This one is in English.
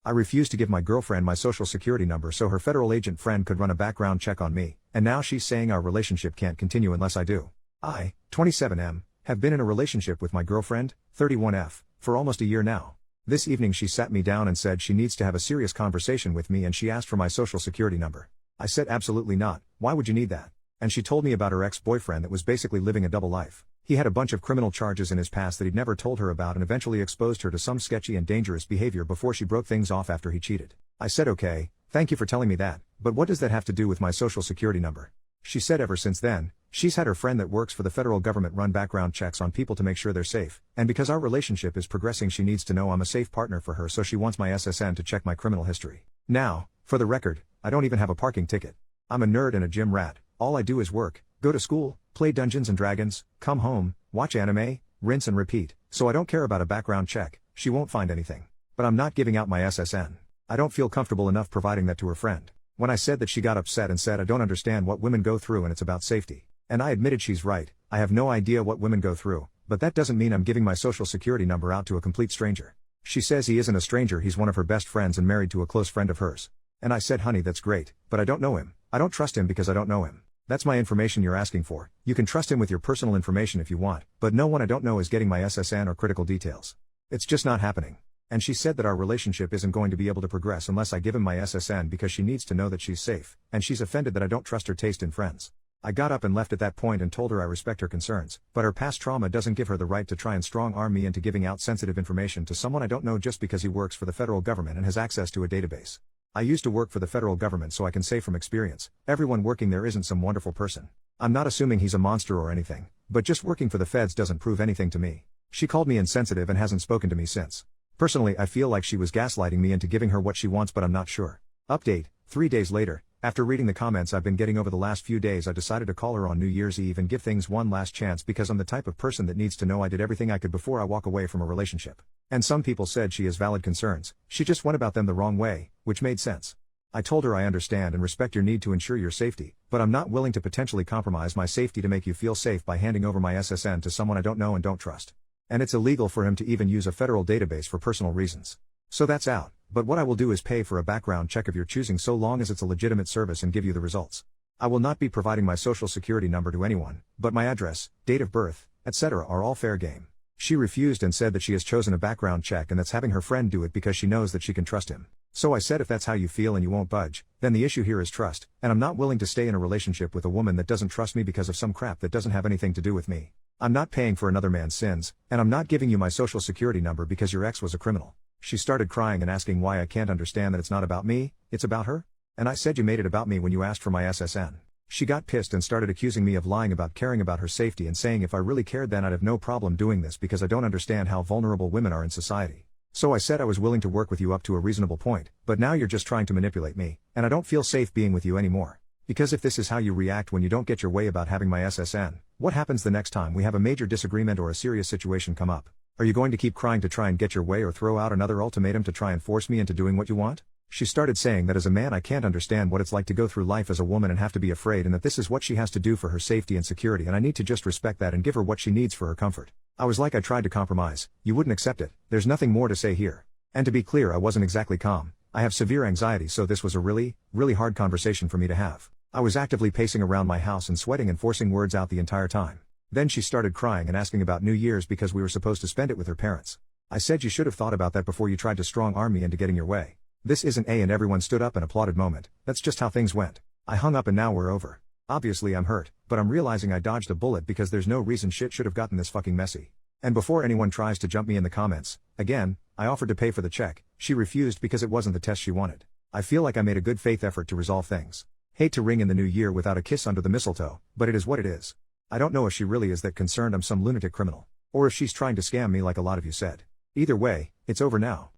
I refused to give my girlfriend my social security number so her federal agent friend could run a background check on me, and now she's saying our relationship can't continue unless I do. I, 27M, have been in a relationship with my girlfriend, 31F, for almost a year now. This evening she sat me down and said she needs to have a serious conversation with me and she asked for my social security number. I said absolutely not, why would you need that? And she told me about her ex-boyfriend that was basically living a double life. He had a bunch of criminal charges in his past that he'd never told her about and eventually exposed her to some sketchy and dangerous behavior before she broke things off after he cheated. I said okay, thank you for telling me that, but what does that have to do with my social security number? She said ever since then, she's had her friend that works for the federal government run background checks on people to make sure they're safe, and because our relationship is progressing she needs to know I'm a safe partner for her so she wants my SSN to check my criminal history. Now, for the record, I don't even have a parking ticket. I'm a nerd and a gym rat, all I do is work, go to school, play Dungeons and Dragons, come home, watch anime, rinse and repeat, so I don't care about a background check, she won't find anything. But I'm not giving out my SSN. I don't feel comfortable enough providing that to her friend. When I said that she got upset and said I don't understand what women go through and it's about safety. And I admitted she's right, I have no idea what women go through, but that doesn't mean I'm giving my social security number out to a complete stranger. She says he isn't a stranger, he's one of her best friends and married to a close friend of hers. And I said honey that's great, but I don't know him. I don't trust him because I don't know him. That's my information you're asking for. You can trust him with your personal information if you want, but no one I don't know is getting my SSN or critical details. It's just not happening. And she said that our relationship isn't going to be able to progress unless I give him my SSN because she needs to know that she's safe, and she's offended that I don't trust her taste in friends. I got up and left at that point and told her I respect her concerns, but her past trauma doesn't give her the right to try and strong-arm me into giving out sensitive information to someone I don't know just because he works for the federal government and has access to a database. I used to work for the federal government so I can say from experience, everyone working there isn't some wonderful person. I'm not assuming he's a monster or anything, but just working for the feds doesn't prove anything to me. She called me insensitive and hasn't spoken to me since. Personally, I feel like she was gaslighting me into giving her what she wants, but I'm not sure. Update, 3 days later, after reading the comments I've been getting over the last few days, I decided to call her on New Year's Eve and give things one last chance because I'm the type of person that needs to know I did everything I could before I walk away from a relationship. And some people said she has valid concerns, she just went about them the wrong way, which made sense. I told her I understand and respect your need to ensure your safety, but I'm not willing to potentially compromise my safety to make you feel safe by handing over my SSN to someone I don't know and don't trust. And it's illegal for him to even use a federal database for personal reasons. So that's out, but what I will do is pay for a background check of your choosing so long as it's a legitimate service and give you the results. I will not be providing my social security number to anyone, but my address, date of birth, etc. are all fair game. She refused and said that she has chosen a background check and that's having her friend do it because she knows that she can trust him. So I said if that's how you feel and you won't budge, then the issue here is trust, and I'm not willing to stay in a relationship with a woman that doesn't trust me because of some crap that doesn't have anything to do with me. I'm not paying for another man's sins, and I'm not giving you my social security number because your ex was a criminal. She started crying and asking why I can't understand that it's not about me, it's about her? And I said you made it about me when you asked for my SSN. She got pissed and started accusing me of lying about caring about her safety and saying if I really cared then I'd have no problem doing this because I don't understand how vulnerable women are in society. So I said I was willing to work with you up to a reasonable point, but now you're just trying to manipulate me, and I don't feel safe being with you anymore. Because if this is how you react when you don't get your way about having my SSN, what happens the next time we have a major disagreement or a serious situation come up? Are you going to keep crying to try and get your way or throw out another ultimatum to try and force me into doing what you want? She started saying that as a man I can't understand what it's like to go through life as a woman and have to be afraid and that this is what she has to do for her safety and security and I need to just respect that and give her what she needs for her comfort. I was like I tried to compromise, you wouldn't accept it, there's nothing more to say here. And to be clear I wasn't exactly calm, I have severe anxiety so this was a really hard conversation for me to have. I was actively pacing around my house and sweating and forcing words out the entire time. Then she started crying and asking about New Year's because we were supposed to spend it with her parents. I said you should have thought about that before you tried to strong-arm me into getting your way. This isn't a and everyone stood up and applauded moment, that's just how things went. I hung up and now we're over. Obviously I'm hurt, but I'm realizing I dodged a bullet because there's no reason shit should have gotten this fucking messy. And before anyone tries to jump me in the comments, again, I offered to pay for the check, she refused because it wasn't the test she wanted. I feel like I made a good faith effort to resolve things. Hate to ring in the new year without a kiss under the mistletoe, but it is what it is. I don't know if she really is that concerned I'm some lunatic criminal, or if she's trying to scam me like a lot of you said. Either way, it's over now.